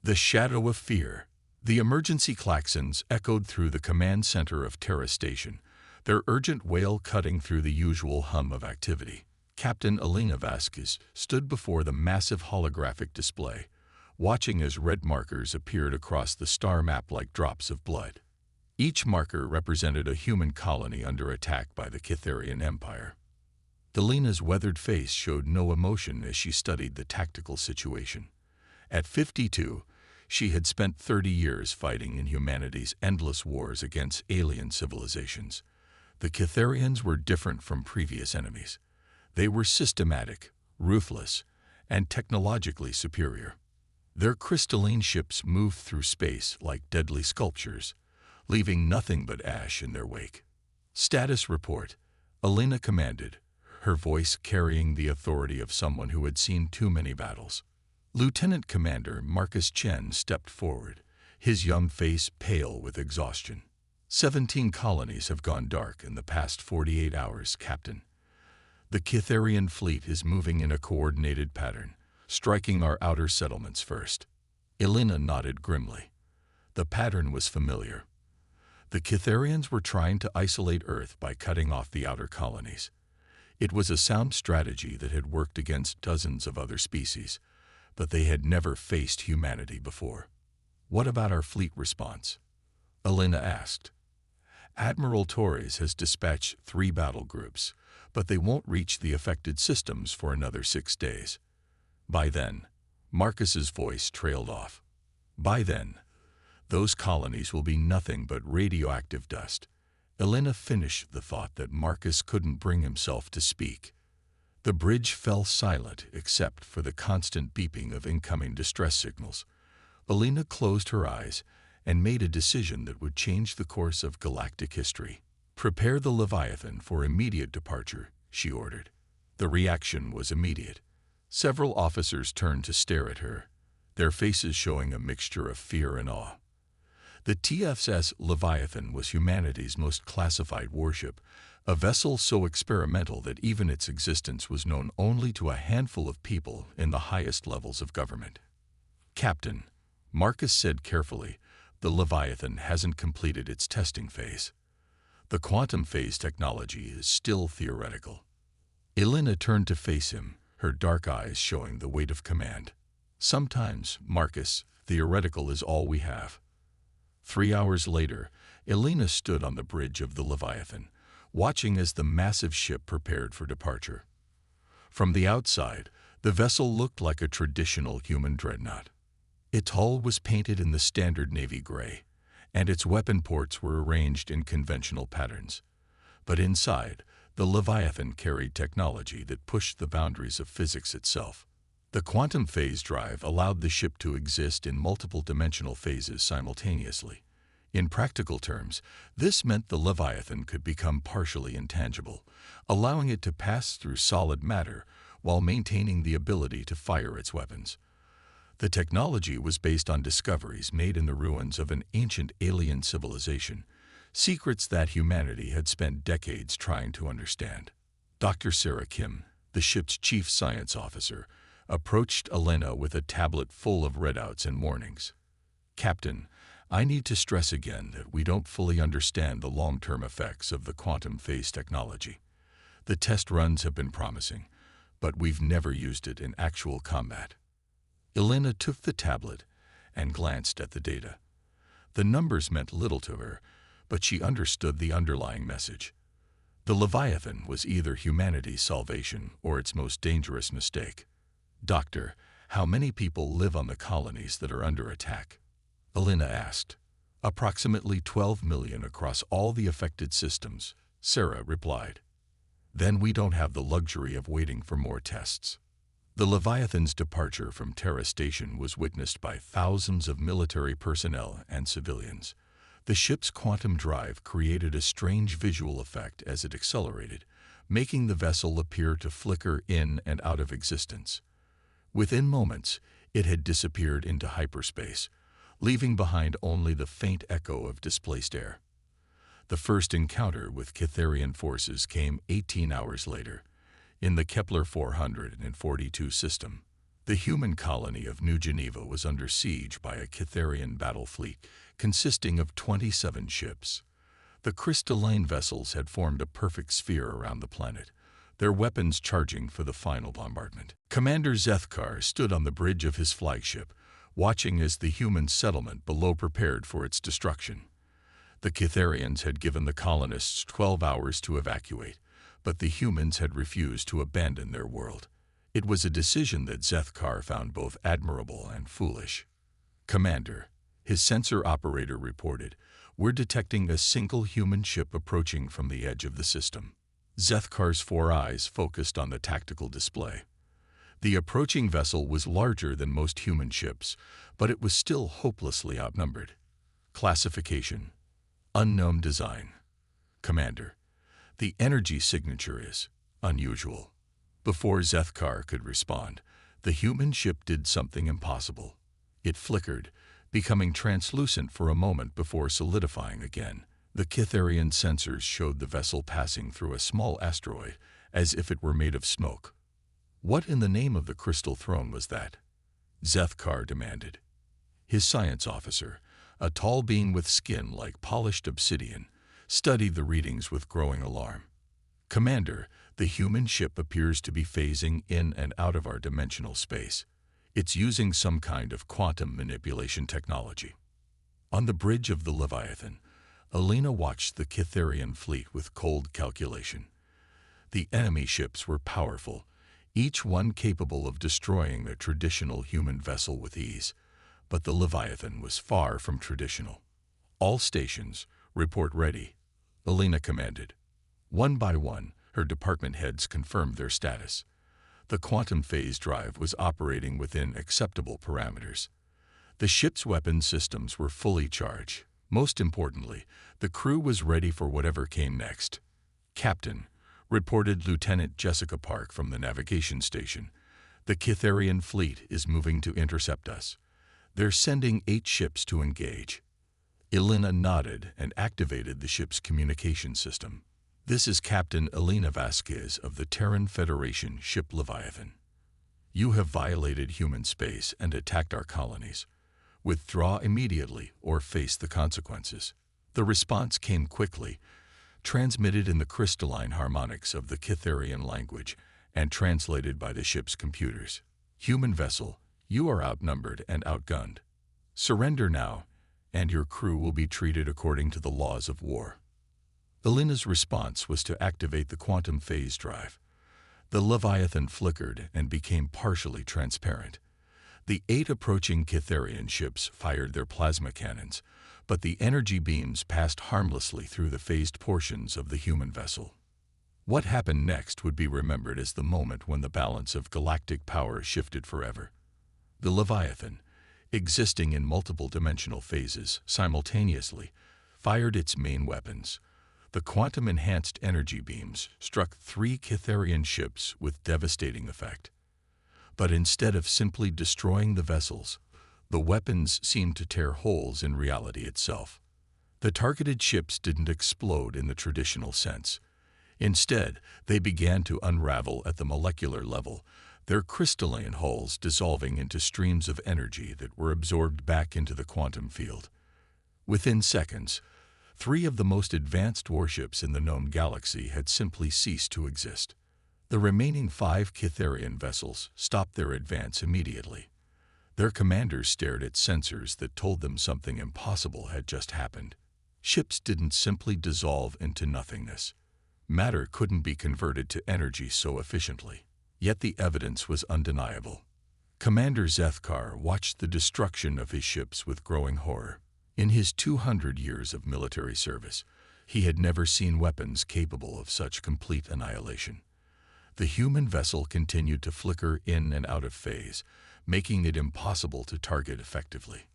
The shadow of fear. The emergency klaxons echoed through the command center of Terra Station, their urgent wail cutting through the usual hum of activity. Captain Elena Vasquez stood before the massive holographic display, watching as red markers appeared across the star map like drops of blood. Each marker represented a human colony under attack by the Cytherian Empire. Elena's weathered face showed no emotion as she studied the tactical situation. At 52, she had spent 30 years fighting in humanity's endless wars against alien civilizations. The Cytherians were different from previous enemies. They were systematic, ruthless, and technologically superior. Their crystalline ships moved through space like deadly sculptures, leaving nothing but ash in their wake. Status report, Elena commanded, her voice carrying the authority of someone who had seen too many battles. Lieutenant Commander Marcus Chen stepped forward, his young face pale with exhaustion. 17 colonies have gone dark in the past 48 hours, Captain. The Cytherian fleet is moving in a coordinated pattern, striking our outer settlements first. Elena nodded grimly. The pattern was familiar. The Cytherians were trying to isolate Earth by cutting off the outer colonies. It was a sound strategy that had worked against dozens of other species, but they had never faced humanity before. What about our fleet response? Elena asked. Admiral Torres has dispatched 3 battle groups, but they won't reach the affected systems for another 6 days. By then, Marcus's voice trailed off. By then, those colonies will be nothing but radioactive dust. Elena finished the thought that Marcus couldn't bring himself to speak. The bridge fell silent except for the constant beeping of incoming distress signals. Elena closed her eyes and made a decision that would change the course of galactic history. Prepare the Leviathan for immediate departure, she ordered. The reaction was immediate. Several officers turned to stare at her, their faces showing a mixture of fear and awe. The TFS Leviathan was humanity's most classified warship, a vessel so experimental that even its existence was known only to a handful of people in the highest levels of government. Captain, Marcus said carefully, the Leviathan hasn't completed its testing phase. The quantum phase technology is still theoretical. Elena turned to face him, her dark eyes showing the weight of command. Sometimes, Marcus, theoretical is all we have. 3 hours later, Elena stood on the bridge of the Leviathan, watching as the massive ship prepared for departure. From the outside, the vessel looked like a traditional human dreadnought. Its hull was painted in the standard Navy gray, and its weapon ports were arranged in conventional patterns. But inside, the Leviathan carried technology that pushed the boundaries of physics itself. The quantum phase drive allowed the ship to exist in multiple dimensional phases simultaneously. In practical terms, this meant the Leviathan could become partially intangible, allowing it to pass through solid matter while maintaining the ability to fire its weapons. The technology was based on discoveries made in the ruins of an ancient alien civilization, secrets that humanity had spent decades trying to understand. Dr. Sarah Kim, the ship's chief science officer, approached Elena with a tablet full of readouts and warnings. Captain, I need to stress again that we don't fully understand the long-term effects of the quantum phase technology. The test runs have been promising, but we've never used it in actual combat. Elena took the tablet and glanced at the data. The numbers meant little to her, but she understood the underlying message. The Leviathan was either humanity's salvation or its most dangerous mistake. Doctor, how many people live on the colonies that are under attack? Elena asked. Approximately 12 million across all the affected systems, Sarah replied. Then we don't have the luxury of waiting for more tests. The Leviathan's departure from Terra Station was witnessed by thousands of military personnel and civilians. The ship's quantum drive created a strange visual effect as it accelerated, making the vessel appear to flicker in and out of existence. Within moments, it had disappeared into hyperspace, leaving behind only the faint echo of displaced air. The first encounter with Cytherian forces came 18 hours later, in the Kepler 442 system. The human colony of New Geneva was under siege by a Cytherian battle fleet consisting of 27 ships. The crystalline vessels had formed a perfect sphere around the planet, their weapons charging for the final bombardment. Commander Zethkar stood on the bridge of his flagship, watching as the human settlement below prepared for its destruction. The Cytherians had given the colonists 12 hours to evacuate, but the humans had refused to abandon their world. It was a decision that Zethkar found both admirable and foolish. "Commander," his sensor operator reported, "we're detecting a single human ship approaching from the edge of the system." Zethkar's 4 eyes focused on the tactical display. The approaching vessel was larger than most human ships, but it was still hopelessly outnumbered. Classification: unknown design. "Commander, the energy signature is unusual." Before Zethkar could respond, the human ship did something impossible. It flickered, becoming translucent for a moment before solidifying again. The Cytherian sensors showed the vessel passing through a small asteroid, as if it were made of smoke. "What in the name of the Crystal Throne was that?" Zethkar demanded. His science officer, a tall being with skin like polished obsidian, studied the readings with growing alarm. "Commander, the human ship appears to be phasing in and out of our dimensional space. It's using some kind of quantum manipulation technology." On the bridge of the Leviathan, Alina watched the Cytherian fleet with cold calculation. The enemy ships were powerful, each one capable of destroying a traditional human vessel with ease, but the Leviathan was far from traditional. "All stations, report ready," Alina commanded. One by one, her department heads confirmed their status. The quantum phase drive was operating within acceptable parameters. The ship's weapon systems were fully charged. Most importantly, the crew was ready for whatever came next. "Captain," reported Lieutenant Jessica Park from the navigation station, "the Cytherian fleet is moving to intercept us. They're sending 8 ships to engage." Alina nodded and activated the ship's communication system. "This is Captain Alina Vasquez of the Terran Federation ship Leviathan. You have violated human space and attacked our colonies. Withdraw immediately or face the consequences." The response came quickly, transmitted in the crystalline harmonics of the Cytherian language and translated by the ship's computers. "Human vessel, you are outnumbered and outgunned. Surrender now, and your crew will be treated according to the laws of war." Alina's response was to activate the quantum phase drive. The Leviathan flickered and became partially transparent. The 8 approaching Cytherian ships fired their plasma cannons, but the energy beams passed harmlessly through the phased portions of the human vessel. What happened next would be remembered as the moment when the balance of galactic power shifted forever. The Leviathan, existing in multiple dimensional phases simultaneously, fired its main weapons. The quantum-enhanced energy beams struck 3 Cytherian ships with devastating effect. But instead of simply destroying the vessels, the weapons seemed to tear holes in reality itself. The targeted ships didn't explode in the traditional sense. Instead, they began to unravel at the molecular level, their crystalline hulls dissolving into streams of energy that were absorbed back into the quantum field. Within seconds, 3 of the most advanced warships in the known galaxy had simply ceased to exist. The remaining 5 Cytherian vessels stopped their advance immediately. Their commanders stared at sensors that told them something impossible had just happened. Ships didn't simply dissolve into nothingness. Matter couldn't be converted to energy so efficiently. Yet the evidence was undeniable. Commander Zethkar watched the destruction of his ships with growing horror. In his 200 years of military service, he had never seen weapons capable of such complete annihilation. The human vessel continued to flicker in and out of phase, making it impossible to target effectively.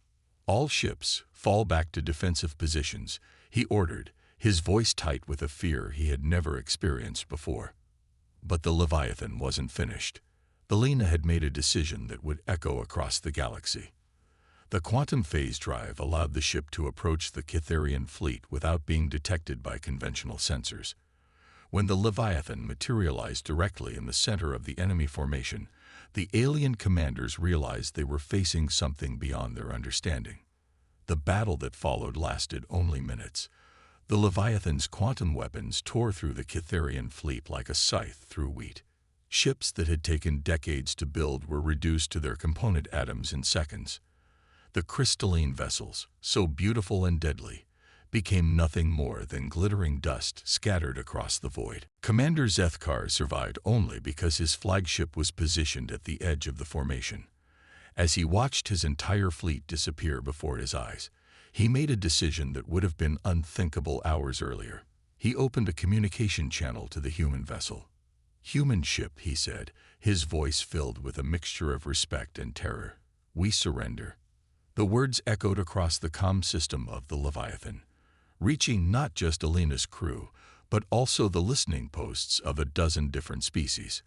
"All ships, fall back to defensive positions," he ordered, his voice tight with a fear he had never experienced before. But the Leviathan wasn't finished. Alina had made a decision that would echo across the galaxy. The quantum phase drive allowed the ship to approach the Cytherian fleet without being detected by conventional sensors. When the Leviathan materialized directly in the center of the enemy formation, the alien commanders realized they were facing something beyond their understanding. The battle that followed lasted only minutes. The Leviathan's quantum weapons tore through the Cytherian fleet like a scythe through wheat. Ships that had taken decades to build were reduced to their component atoms in seconds. The crystalline vessels, so beautiful and deadly, became nothing more than glittering dust scattered across the void. Commander Zethkar survived only because his flagship was positioned at the edge of the formation. As he watched his entire fleet disappear before his eyes, he made a decision that would have been unthinkable hours earlier. He opened a communication channel to the human vessel. "Human ship," he said, his voice filled with a mixture of respect and terror. "We surrender." The words echoed across the comm system of the Leviathan, reaching not just Alina's crew, but also the listening posts of a dozen different species.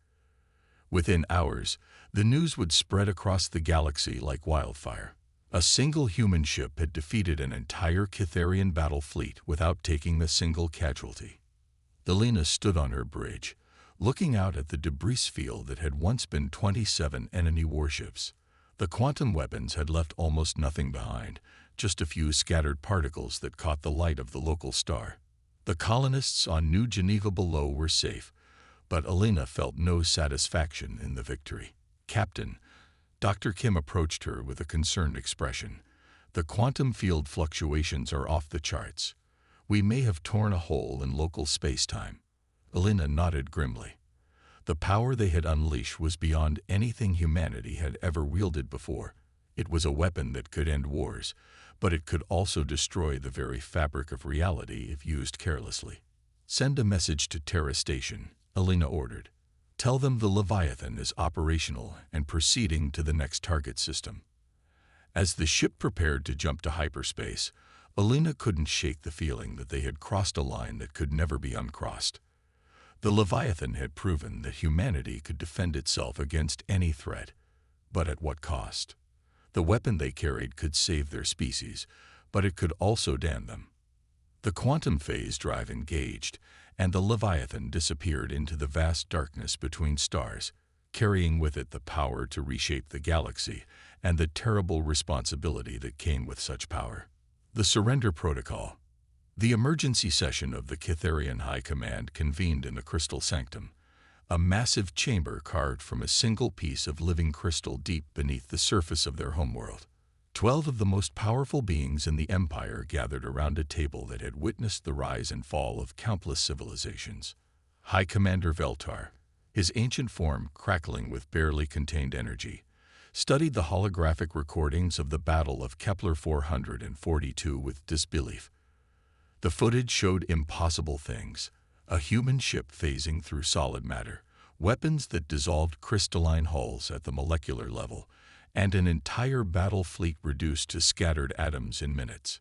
Within hours, the news would spread across the galaxy like wildfire. A single human ship had defeated an entire Cytherian battle fleet without taking a single casualty. Alina stood on her bridge, looking out at the debris field that had once been 27 enemy warships. The quantum weapons had left almost nothing behind, just a few scattered particles that caught the light of the local star. The colonists on New Geneva below were safe, but Alina felt no satisfaction in the victory. "Captain," Dr. Kim approached her with a concerned expression. "The quantum field fluctuations are off the charts. We may have torn a hole in local space-time." Alina nodded grimly. The power they had unleashed was beyond anything humanity had ever wielded before. It was a weapon that could end wars, but it could also destroy the very fabric of reality if used carelessly. "Send a message to Terra Station," Alina ordered. "Tell them the Leviathan is operational and proceeding to the next target system." As the ship prepared to jump to hyperspace, Alina couldn't shake the feeling that they had crossed a line that could never be uncrossed. The Leviathan had proven that humanity could defend itself against any threat, but at what cost? The weapon they carried could save their species, but it could also damn them. The quantum phase drive engaged, and the Leviathan disappeared into the vast darkness between stars, carrying with it the power to reshape the galaxy and the terrible responsibility that came with such power. The surrender protocol. The emergency session of the Cytherian High Command convened in the Crystal Sanctum, a massive chamber carved from a single piece of living crystal deep beneath the surface of their homeworld. 12 of the most powerful beings in the Empire gathered around a table that had witnessed the rise and fall of countless civilizations. High Commander Veltar, his ancient form crackling with barely contained energy, studied the holographic recordings of the Battle of Kepler 442 with disbelief. The footage showed impossible things: a human ship phasing through solid matter, weapons that dissolved crystalline hulls at the molecular level, and an entire battle fleet reduced to scattered atoms in minutes.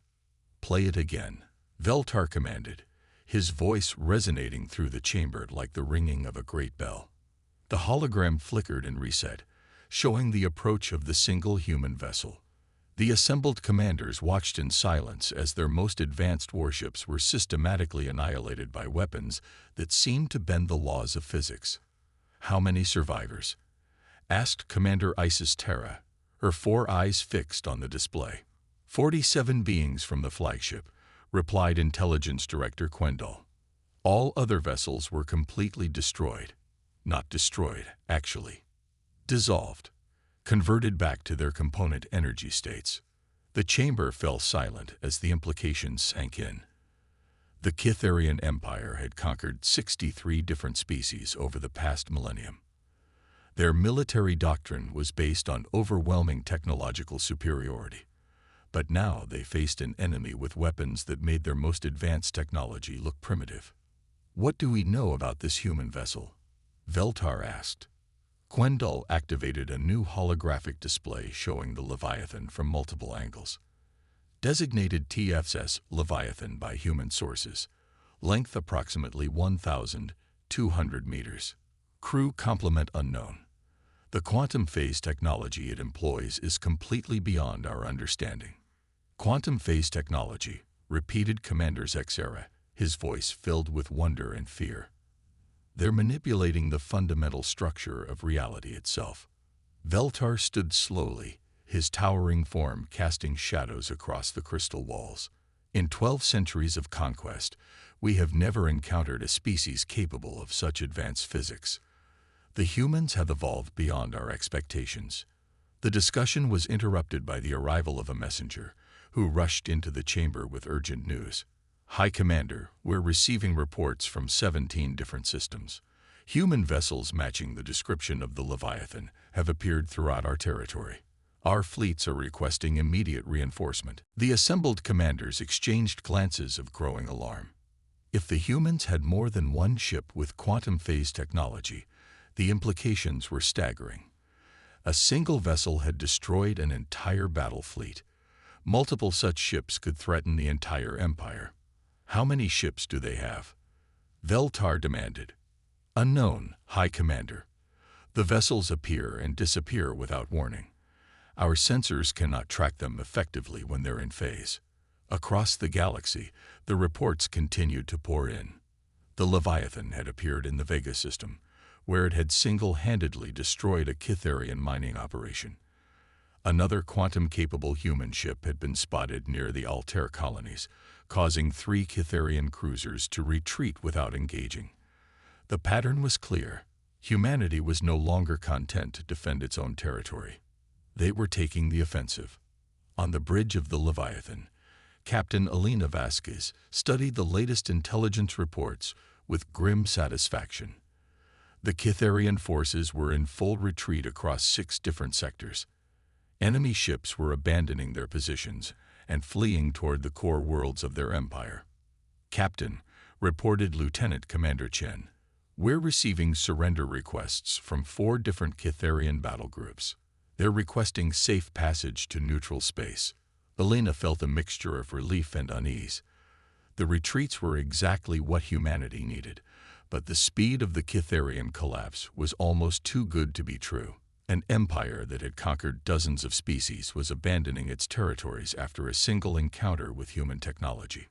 "Play it again," Veltar commanded, his voice resonating through the chamber like the ringing of a great bell. The hologram flickered and reset, showing the approach of the single human vessel. The assembled commanders watched in silence as their most advanced warships were systematically annihilated by weapons that seemed to bend the laws of physics. "How many survivors?" asked Commander Isis Terra, her 4 eyes fixed on the display. 47 beings from the flagship," replied Intelligence Director Quendall. "All other vessels were completely destroyed. Not destroyed, actually. Dissolved. Converted back to their component energy states." The chamber fell silent as the implications sank in. The Cytherian Empire had conquered 63 different species over the past millennium. Their military doctrine was based on overwhelming technological superiority. But now they faced an enemy with weapons that made their most advanced technology look primitive. "What do we know about this human vessel?" Veltar asked. Quendall activated a new holographic display showing the Leviathan from multiple angles. Designated TFS Leviathan by human sources. Length approximately 1,200 meters. Crew complement unknown. The quantum phase technology it employs is completely beyond our understanding. "Quantum phase technology," repeated Commander Zexera, his voice filled with wonder and fear. "They're manipulating the fundamental structure of reality itself." Veltar stood slowly, his towering form casting shadows across the crystal walls. In 12 centuries of conquest, we have never encountered a species capable of such advanced physics. The humans have evolved beyond our expectations. The discussion was interrupted by the arrival of a messenger, who rushed into the chamber with urgent news. High Commander, we're receiving reports from 17 different systems. Human vessels matching the description of the Leviathan have appeared throughout our territory. Our fleets are requesting immediate reinforcement. The assembled commanders exchanged glances of growing alarm. If the humans had more than one ship with quantum phase technology, the implications were staggering. A single vessel had destroyed an entire battle fleet. Multiple such ships could threaten the entire empire. How many ships do they have? Veltar demanded. Unknown, High Commander. The vessels appear and disappear without warning. Our sensors cannot track them effectively when they're in phase. Across the galaxy, the reports continued to pour in. The Leviathan had appeared in the Vega system, where it had single-handedly destroyed a Kitharian mining operation. Another quantum-capable human ship had been spotted near the Altair colonies, causing 3 Kitharian cruisers to retreat without engaging. The pattern was clear. Humanity was no longer content to defend its own territory. They were taking the offensive. On the bridge of the Leviathan, Captain Elena Vasquez studied the latest intelligence reports with grim satisfaction. The Kitharian forces were in full retreat across 6 different sectors. Enemy ships were abandoning their positions and fleeing toward the core worlds of their empire. Captain, reported Lieutenant Commander Chen, we're receiving surrender requests from 4 different Kitharian battle groups. They're requesting safe passage to neutral space. Elena felt a mixture of relief and unease. The retreats were exactly what humanity needed, but the speed of the Kitharian collapse was almost too good to be true. An empire that had conquered dozens of species was abandoning its territories after a single encounter with human technology.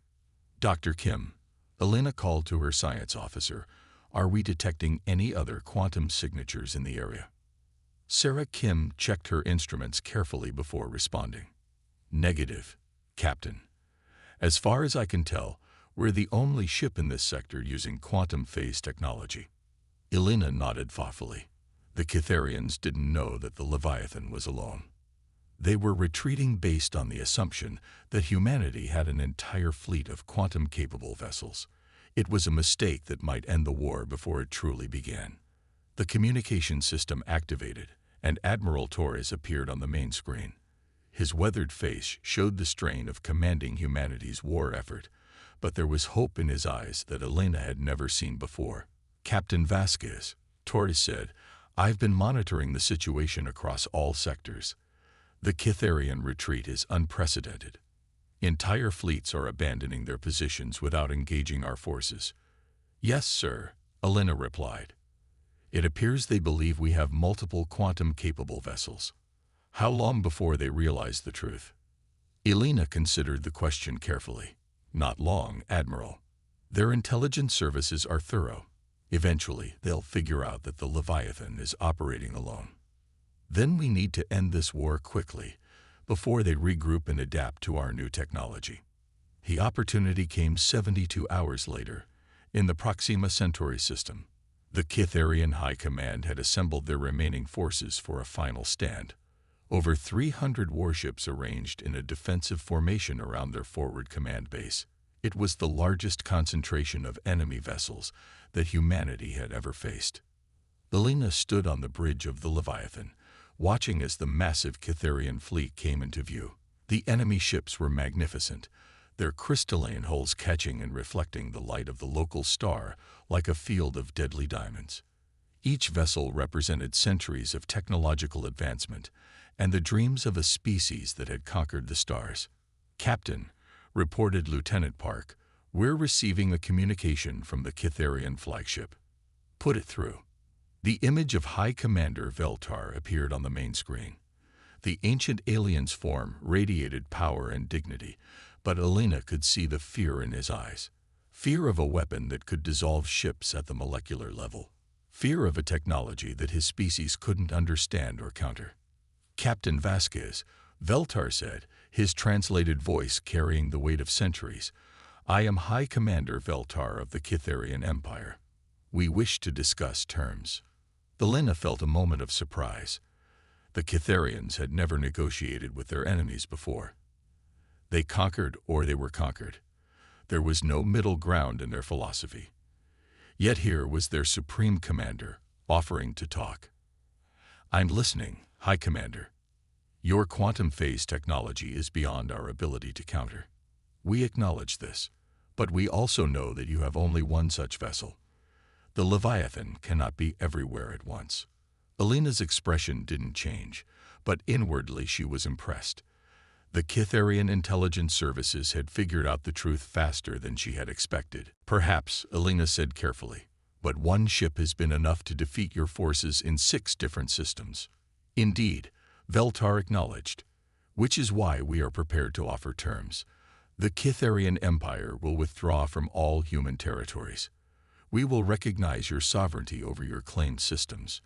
Dr. Kim, Elena called to her science officer, are we detecting any other quantum signatures in the area? Sarah Kim checked her instruments carefully before responding. Negative, Captain. As far as I can tell, we're the only ship in this sector using quantum phase technology. Elena nodded thoughtfully. The Kitharians didn't know that the Leviathan was alone. They were retreating based on the assumption that humanity had an entire fleet of quantum-capable vessels. It was a mistake that might end the war before it truly began. The communication system activated, and Admiral Torres appeared on the main screen. His weathered face showed the strain of commanding humanity's war effort, but there was hope in his eyes that Elena had never seen before. Captain Vasquez, Torres said, I've been monitoring the situation across all sectors. The Kitharian retreat is unprecedented. Entire fleets are abandoning their positions without engaging our forces. Yes, sir, Elena replied. It appears they believe we have multiple quantum-capable vessels. How long before they realize the truth? Elena considered the question carefully. Not long, Admiral. Their intelligence services are thorough. Eventually, they'll figure out that the Leviathan is operating alone. Then we need to end this war quickly, before they regroup and adapt to our new technology. The opportunity came 72 hours later, in the Proxima Centauri system. The Kitharian High Command had assembled their remaining forces for a final stand. Over 300 warships arranged in a defensive formation around their forward command base. It was the largest concentration of enemy vessels that humanity had ever faced. Elena stood on the bridge of the Leviathan, watching as the massive Kitharian fleet came into view. The enemy ships were magnificent, their crystalline hulls catching and reflecting the light of the local star like a field of deadly diamonds. Each vessel represented centuries of technological advancement and the dreams of a species that had conquered the stars. Captain, reported Lieutenant Park, we're receiving a communication from the Kitharian flagship. Put it through. The image of High Commander Veltar appeared on the main screen. The ancient alien's form radiated power and dignity, but Elena could see the fear in his eyes. Fear of a weapon that could dissolve ships at the molecular level. fear of a technology that his species couldn't understand or counter. Captain Vasquez, Veltar said, his translated voice carrying the weight of centuries, "I am High Commander Veltar of the Kitharian Empire. We wish to discuss terms." Elena felt a moment of surprise. The Kitharians had never negotiated with their enemies before. They conquered or they were conquered. There was no middle ground in their philosophy. Yet here was their supreme commander, offering to talk. "I'm listening, High Commander. Your quantum phase technology is beyond our ability to counter. We acknowledge this, but we also know that you have only one such vessel. The Leviathan cannot be everywhere at once." Elena's expression didn't change, but inwardly she was impressed. The Kitharian intelligence services had figured out the truth faster than she had expected. "Perhaps," Elena said carefully, "but one ship has been enough to defeat your forces in 6 different systems." "Indeed," Veltar acknowledged, "which is why we are prepared to offer terms. The Kitharian Empire will withdraw from all human territories. We will recognize your sovereignty over your claimed systems.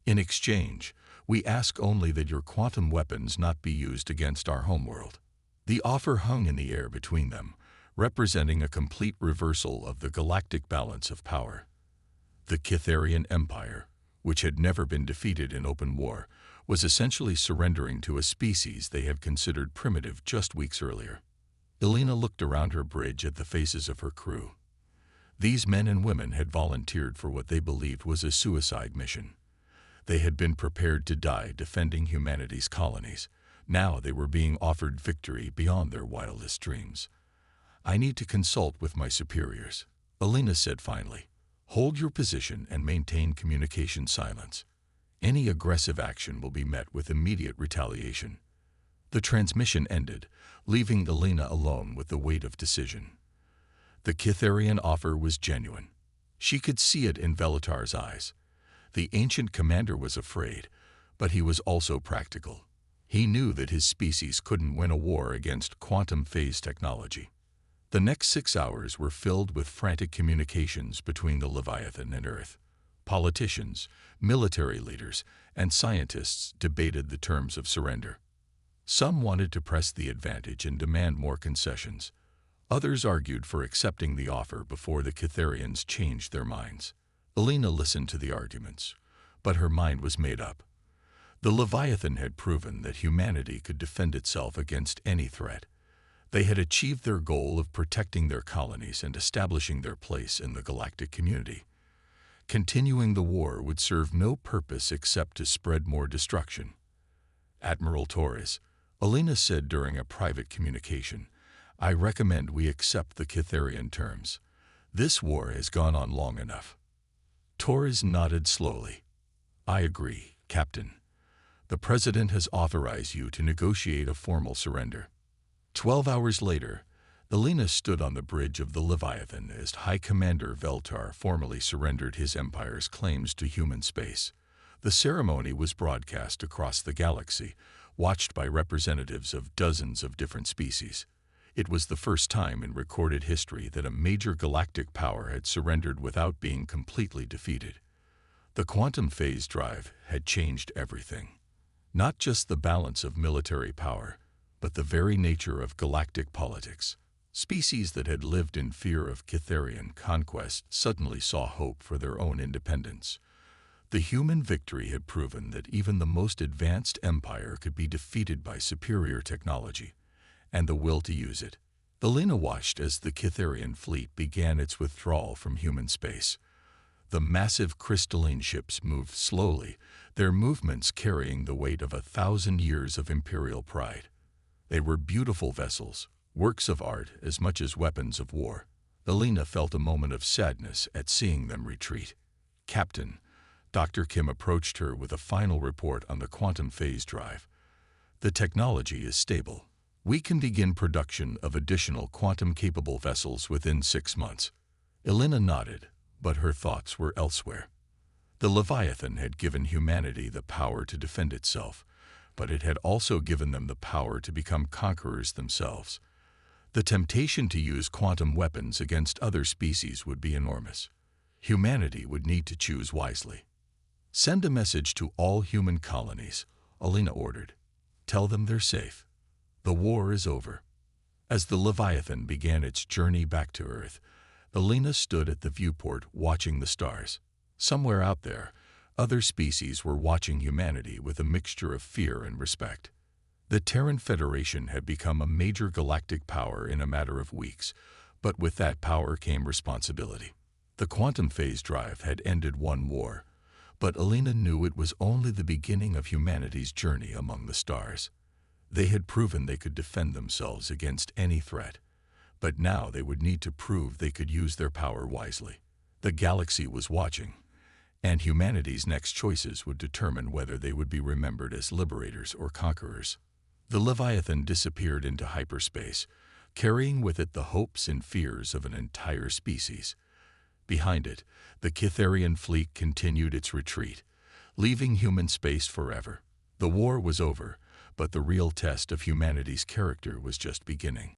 In exchange, we ask only that your quantum weapons not be used against our homeworld." The offer hung in the air between them, representing a complete reversal of the galactic balance of power. The Kitharian Empire, which had never been defeated in open war, was essentially surrendering to a species they had considered primitive just weeks earlier. Elena looked around her bridge at the faces of her crew. These men and women had volunteered for what they believed was a suicide mission. They had been prepared to die defending humanity's colonies. Now they were being offered victory beyond their wildest dreams. "I need to consult with my superiors," Elena said finally. "Hold your position and maintain communication silence. Any aggressive action will be met with immediate retaliation." The transmission ended, leaving Elena alone with the weight of decision. The Kitharian offer was genuine. She could see it in Veltar's eyes. The ancient commander was afraid, but he was also practical. He knew that his species couldn't win a war against quantum phase technology. The next 6 hours were filled with frantic communications between the Leviathan and Earth. Politicians, military leaders, and scientists debated the terms of surrender. Some wanted to press the advantage and demand more concessions. Others argued for accepting the offer before the Kitharians changed their minds. Elena listened to the arguments, but her mind was made up. The Leviathan had proven that humanity could defend itself against any threat. They had achieved their goal of protecting their colonies and establishing their place in the galactic community. Continuing the war would serve no purpose except to spread more destruction. "Admiral Torres," Elena said during a private communication, "I recommend we accept the Kitharian terms. This war has gone on long enough." Torres nodded slowly. "I agree, Captain. The President has authorized you to negotiate a formal surrender." 12 hours later, Elena stood on the bridge of the Leviathan as High Commander Veltar formally surrendered his empire's claims to human space. The ceremony was broadcast across the galaxy, watched by representatives of dozens of different species. It was the first time in recorded history that a major galactic power had surrendered without being completely defeated. The quantum phase drive had changed everything. Not just the balance of military power, but the very nature of galactic politics. Species that had lived in fear of Kitharian conquest suddenly saw hope for their own independence. The human victory had proven that even the most advanced empire could be defeated by superior technology, and the will to use it. Elena watched as the Kitharian fleet began its withdrawal from human space. The massive crystalline ships moved slowly, their movements carrying the weight of 1,000 years of imperial pride. They were beautiful vessels, works of art as much as weapons of war. Elena felt a moment of sadness at seeing them retreat. "Captain," Dr. Kim approached her with a final report on the quantum phase drive. "The technology is stable. We can begin production of additional quantum-capable vessels within 6 months." Elena nodded, but her thoughts were elsewhere. The Leviathan had given humanity the power to defend itself, but it had also given them the power to become conquerors themselves. The temptation to use quantum weapons against other species would be enormous. Humanity would need to choose wisely. Send a message to all human colonies, Alina ordered. Tell them they're safe. The war is over. As the Leviathan began its journey back to Earth, Alina stood at the viewport watching the stars. Somewhere out there, other species were watching humanity with a mixture of fear and respect. The Terran Federation had become a major galactic power in a matter of weeks, but with that power came responsibility. The quantum phase drive had ended one war, but Alina knew it was only the beginning of humanity's journey among the stars. They had proven they could defend themselves against any threat, but now they would need to prove they could use their power wisely. The galaxy was watching, and humanity's next choices would determine whether they would be remembered as liberators or conquerors. The Leviathan disappeared into hyperspace, carrying with it the hopes and fears of an entire species. Behind it, the Kitharian fleet continued its retreat, leaving human space forever. The war was over, but the real test of humanity's character was just beginning.